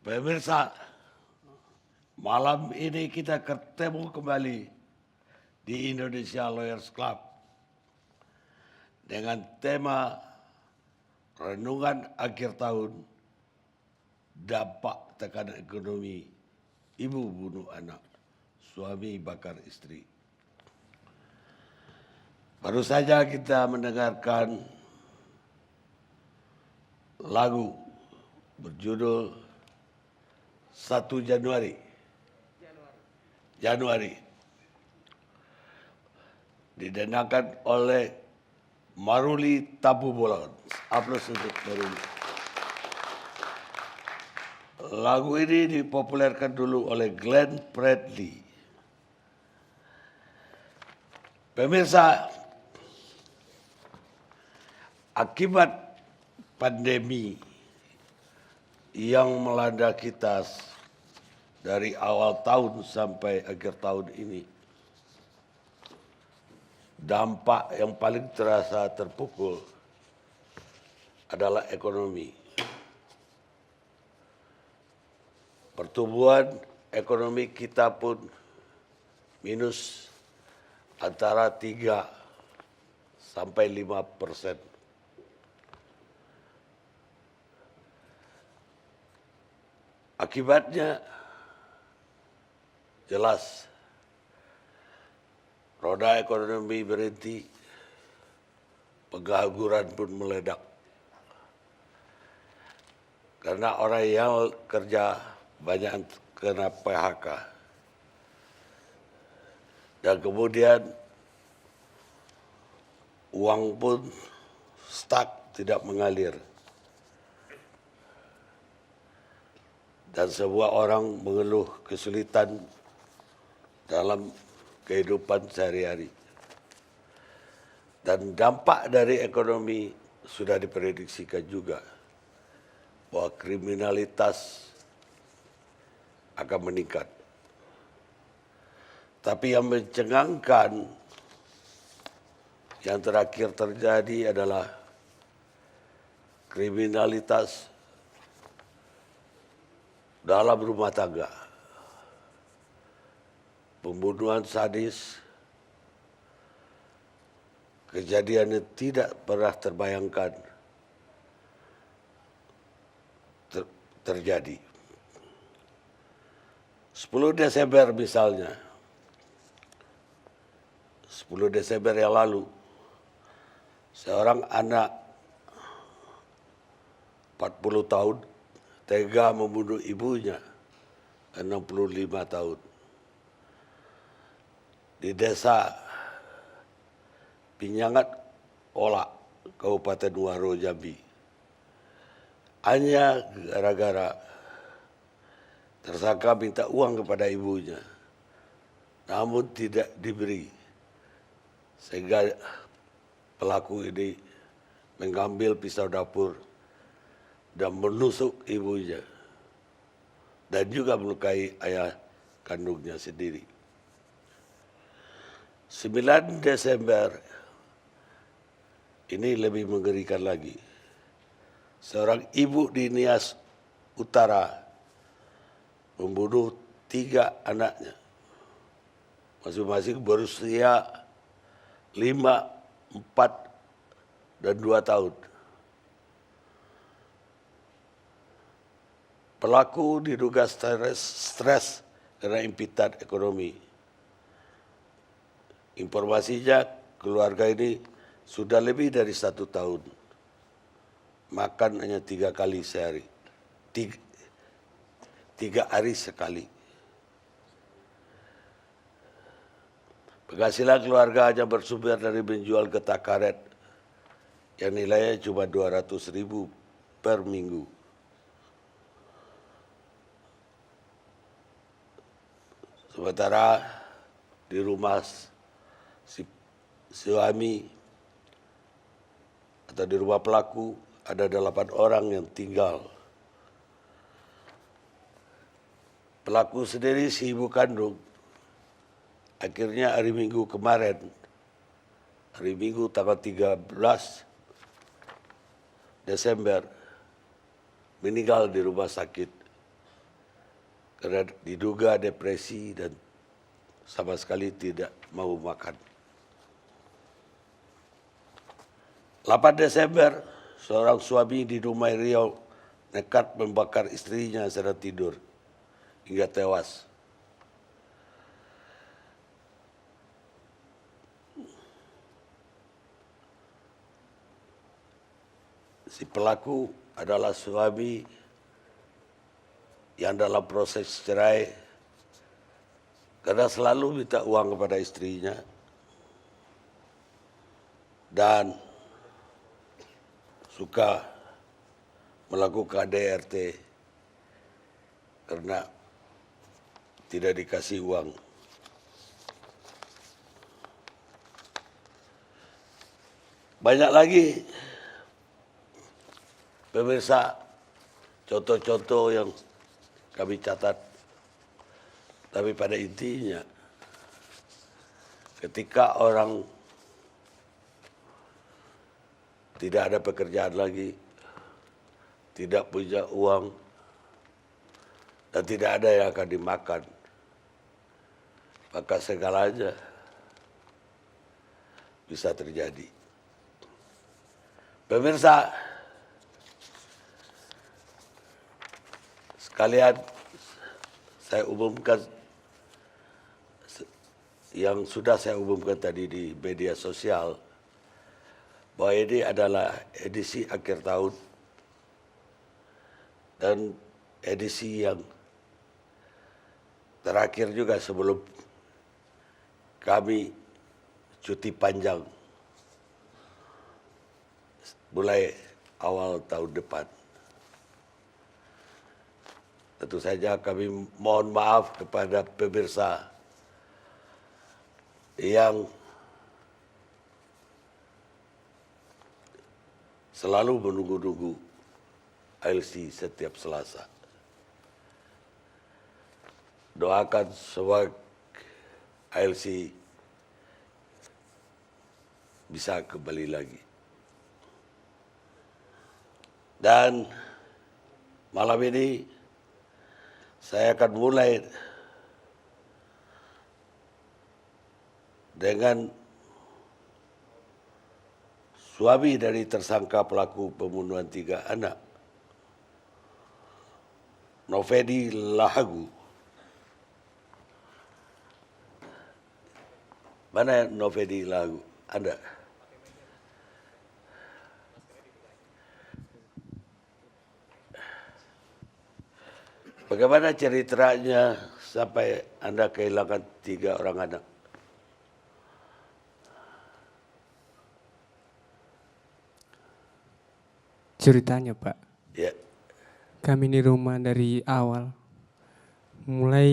Pemirsa, malam ini kita ketemu kembali di Indonesia Lawyers Club dengan tema renungan akhir tahun, dampak tekanan ekonomi, ibu bunuh anak, suami bakar istri. Baru saja kita mendengarkan lagu berjudul 1 Januari didenangkan oleh Maruli Tabu Bolon. Aplaus untuk Maruli. Lagu ini dipopulerkan dulu oleh Glenn Fredly. Pemirsa, akibat pandemi yang melanda kita dari awal tahun sampai akhir tahun ini, dampak yang paling terasa terpukul adalah ekonomi. Pertumbuhan ekonomi kita pun minus antara 3 sampai 5%. Akibatnya jelas, roda ekonomi berhenti, pengangguran pun meledak. Karena orang yang kerja banyak kena PHK. Dan kemudian uang pun stuck, tidak mengalir. Dan semua orang mengeluh kesulitan dalam kehidupan sehari-hari. Dan dampak dari ekonomi sudah diprediksikan juga bahwa kriminalitas akan meningkat. Tapi yang mencengangkan yang terakhir terjadi adalah kriminalitas dalam rumah tangga. Pembunuhan sadis, kejadian yang tidak pernah terbayangkan terjadi. 10 Desember misalnya, 10 Desember yang lalu, seorang anak 40 tahun tega membunuh ibunya 65 tahun di desa Pinyangat Ola, Kabupaten Muaro, Jambi. Hanya gara-gara tersangka minta uang kepada ibunya, namun tidak diberi. Sehingga pelaku ini mengambil pisau dapur dan menusuk ibunya dan juga melukai ayah kandungnya sendiri. 9 Desember ini lebih mengerikan lagi. Seorang ibu di Nias Utara membunuh 3 anaknya, masing-masing berusia 5, 4, dan 2 tahun. Pelaku diduga stres karena impitan ekonomi. Informasinya keluarga ini sudah lebih dari 1 tahun. Makan hanya 3 kali sehari. 3 hari sekali. Penghasilan keluarga hanya bersumber dari menjual getah karet yang nilainya cuma 200.000 per minggu. Sementara di rumah si suami atau di rumah pelaku ada 8 orang yang tinggal. Pelaku sendiri si ibu kandung, akhirnya hari Minggu kemarin, hari Minggu tanggal 13 Desember, meninggal di rumah sakit karena diduga depresi dan sama sekali tidak mau makan. 8 Desember, seorang suami di Dumai Riau nekat membakar istrinya sedang tidur hingga tewas. Si pelaku adalah suami yang dalam proses cerai karena selalu minta uang kepada istrinya dan suka melakukan DRT karena tidak dikasih uang. Banyak lagi pemirsa contoh-contoh yang kami catat, tapi pada intinya ketika orang tidak ada pekerjaan lagi, tidak punya uang, dan tidak ada yang akan dimakan, maka segalanya bisa terjadi. Pemirsa sekalian, saya umumkan yang sudah saya umumkan tadi di media sosial, bahwa ini adalah edisi akhir tahun dan edisi yang terakhir juga sebelum kami cuti panjang mulai awal tahun depan. Tentu saja kami mohon maaf kepada pemirsa yang selalu menunggu-nunggu ALC setiap Selasa. Doakan semua ALC bisa kembali lagi. Dan malam ini saya akan mulai dengan suami dari tersangka pelaku pembunuhan 3 anak, Nofedi Lahagu. Mana Nofedi Lahagu? Anda? Bagaimana ceritanya sampai Anda kehilangan 3 orang anak? Ceritanya Pak, Ya, kami di rumah dari awal, mulai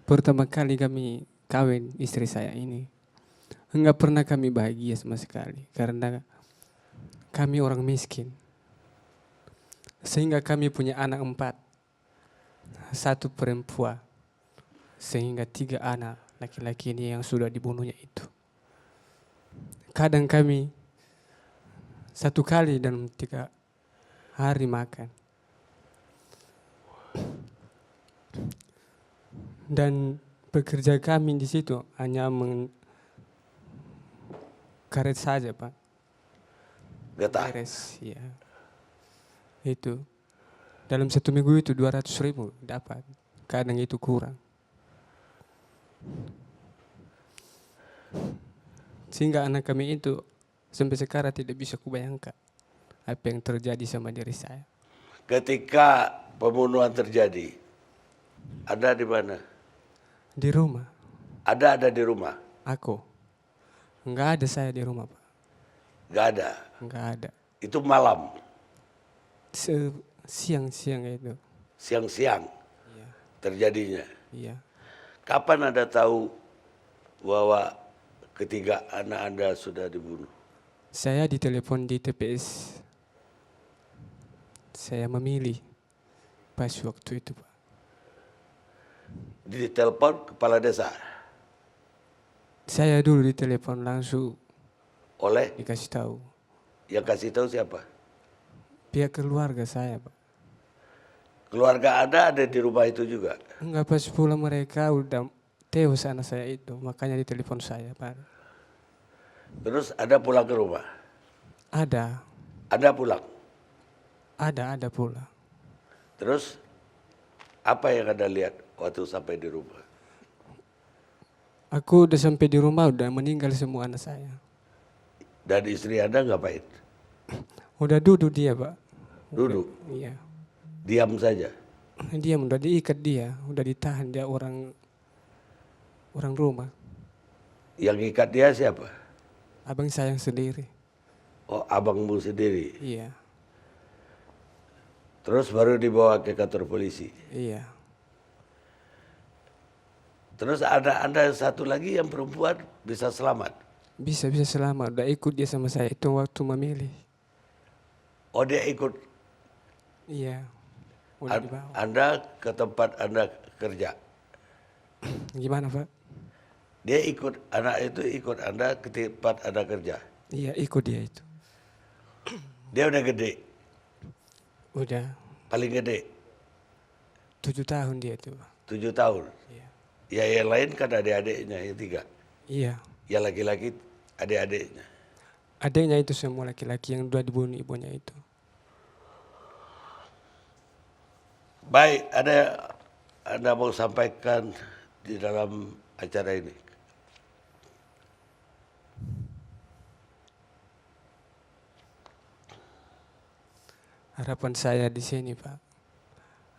pertama kali kami kawin istri saya ini, enggak pernah kami bahagia sama sekali karena kami orang miskin. Sehingga kami punya anak 4, 1 perempuan, sehingga 3 anak laki-laki ini yang sudah dibunuhnya itu. Kadang kami 1 kali dalam 3 hari makan. Dan pekerja kami di situ hanya karet saja Pak. getah. Beres, ya. Itu. Dalam 1 minggu itu 200.000 dapat. Kadang itu kurang. Sehingga anak kami itu sampai sekarang tidak bisa kubayangkan apa yang terjadi sama diri saya. Ketika pembunuhan terjadi, Anda di mana? Di rumah. Ada di rumah? Aku. Enggak ada saya di rumah Pak. Gak ada? Enggak ada. Itu malam? Siang-siang itu. Siang-siang Iya. terjadinya? Iya. Kapan Anda tahu bahwa ketiga anak Anda sudah dibunuh? Saya ditelepon di TPS. Saya memilih pas waktu itu Pak. Ditelepon kepala desa? Saya dulu ditelepon langsung Oleh? dikasih tahu. Yang kasih tahu siapa? Pihak keluarga saya Pak. Keluarga Anda ada di rumah itu juga? Enggak, pas pulang mereka udah tewas anak saya itu, makanya ditelepon saya, Pak. Terus Anda pulang ke rumah? Ada, Anda pulang? ada pula. Terus apa yang Anda lihat waktu sampai di rumah? Aku udah sampai di rumah udah meninggal semua anak saya. Dan istri Anda ngapain? Udah duduk dia, Pak. Duduk, Iya. diam saja. Dia udah diikat dia, udah ditahan dia orang rumah. Yang ikat dia siapa? Abang sayang sendiri. Oh, abangmu sendiri. Iya, Terus baru dibawa ke kantor polisi. iya. Terus ada Anda satu lagi yang perempuan bisa selamat. Bisa selamat. Udah ikut dia sama saya itu waktu memilih. Oh, dia ikut Iya. Udah dibawa. Anda ke tempat Anda kerja. Gimana, Pak? Dia ikut, anak itu ikut Anda ke tempat Anda kerja. Iya, ikut dia itu. Dia udah gede, Udah paling gede, 7 tahun dia tuh. 7 tahun. Iya. Ya yang lain kan adik-adiknya, yang 3. Iya. Yang laki-laki adik-adiknya. Adanya itu semua laki-laki yang udah dibunuh ibunya itu. Baik, ada Anda mau sampaikan di dalam acara ini? Harapan saya di sini, Pak.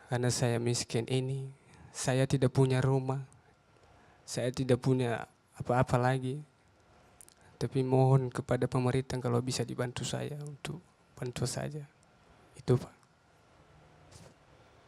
Karena saya miskin ini, saya tidak punya rumah. Saya tidak punya apa-apa lagi. Tapi mohon kepada pemerintah kalau bisa dibantu saya untuk bantu saja. Itu, Pak.